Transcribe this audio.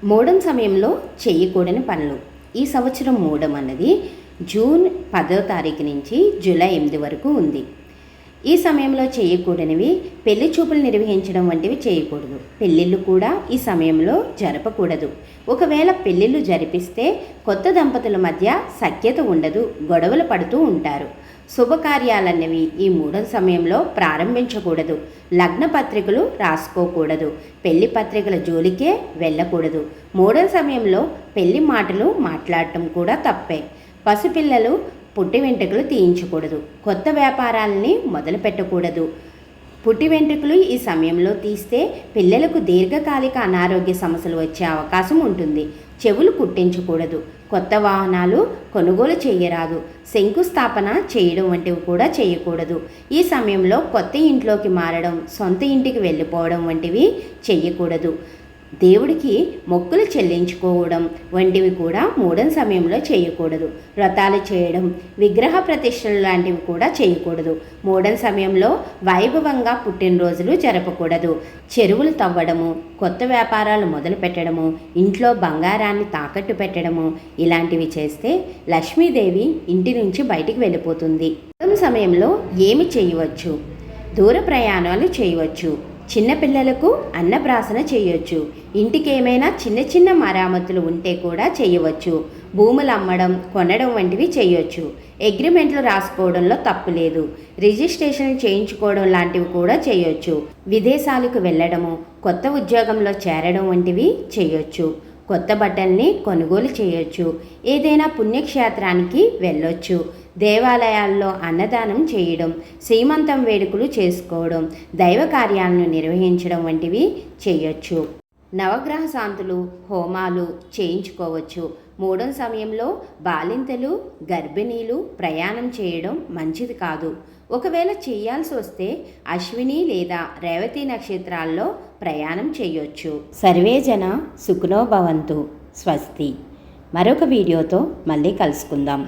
మూడం సమయంలో చేయకూడని పనులు. ఈ సంవత్సరం మూడం అన్నది జూన్ 10వ తారీఖు నుంచి జూలై 8 వరకు ఉంది. ఈ సమయంలో చేయకూడనివి పెళ్లి చూపులు నిర్వహించడం వంటివి చేయకూడదు. పెళ్ళిళ్ళు కూడా ఈ సమయంలో జరపకూడదు. ఒకవేళ పెళ్ళిళ్ళు జరిపిస్తే కొత్త దంపతుల మధ్య సఖ్యత ఉండదు, గొడవలు పడుతూ ఉంటారు. శుభకార్యాలన్నవి ఈ మూడం సమయంలో ప్రారంభించకూడదు. లగ్న పత్రికలు రాసుకోకూడదు. పెళ్లి పత్రికల జోలికే వెళ్ళకూడదు. మూడం సమయంలో పెళ్లి మాటలు మాట్లాడటం కూడా తప్పే. పసిపిల్లలు పుట్టి వెంట్రుకలు తీయించకూడదు. కొత్త వ్యాపారాలని మొదలు పెట్టకూడదు. పుట్టి వెంట్రుకలు ఈ సమయంలో తీస్తే పిల్లలకు దీర్ఘకాలిక అనారోగ్య సమస్యలు వచ్చే అవకాశం ఉంటుంది. చెవులు కుట్టించకూడదు. కొత్త వాహనాలు కొనుగోలు చేయరాదు. శంకుస్థాపన చేయడం వంటివి కూడా చేయకూడదు. ఈ సమయంలో కొత్త ఇంట్లోకి మారడం, సొంత ఇంటికి వెళ్ళిపోవడం వంటివి చేయకూడదు. దేవుడికి మొక్కులు చెల్లించుకోవడం వంటివి కూడా మూడం సమయంలో చేయకూడదు. వ్రతాలు చేయడం, విగ్రహ ప్రతిష్టలు లాంటివి కూడా చేయకూడదు. మూడం సమయంలో వైభవంగా పుట్టినరోజులు జరపకూడదు. చెరువులు తవ్వడము, కొత్త వ్యాపారాలు మొదలు పెట్టడము, ఇంట్లో బంగారాన్ని తాకట్టు పెట్టడము ఇలాంటివి చేస్తే లక్ష్మీదేవి ఇంటి నుంచి బయటికి వెళ్ళిపోతుంది. మూడం సమయంలో ఏమి చేయవచ్చు? దూర ప్రయాణాలు చేయవచ్చు. చిన్నపిల్లలకు అన్నప్రాసన చేయవచ్చు. ఇంటికి ఏమైనా చిన్న చిన్న మరామతులు ఉంటే కూడా చేయవచ్చు. భూములు అమ్మడం, కొనడం వంటివి చేయొచ్చు. అగ్రిమెంట్లు రాసుకోవడంలో తప్పు లేదు. రిజిస్ట్రేషన్ చేయించుకోవడం లాంటివి కూడా చేయొచ్చు. విదేశాలకు వెళ్ళడము, కొత్త ఉద్యోగంలో చేరడం వంటివి చేయొచ్చు. కొత్త బట్టల్ని కొనుగోలు చేయొచ్చు. ఏదైనా పుణ్యక్షేత్రానికి వెళ్ళొచ్చు. దేవాలయాల్లో అన్నదానం చేయడం, శ్రీమంతం వేడుకలు చేసుకోవడం, దైవ కార్యాలను నిర్వహించడం వంటివి చేయొచ్చు. నవగ్రహ శాంతులు, హోమాలు చేయించుకోవచ్చు. మూడం సమయంలో బాలింతలు, గర్భిణీలు ప్రయాణం చేయడం మంచిది కాదు. ఒకవేళ చేయాల్సి వస్తే అశ్విని లేదా రేవతి నక్షత్రాల్లో ప్రయాణం చేయొచ్చు. సర్వే జన సుఖినో భవంతు. స్వస్తి. మరొక వీడియోతో మళ్ళీ కలుసుకుందాం.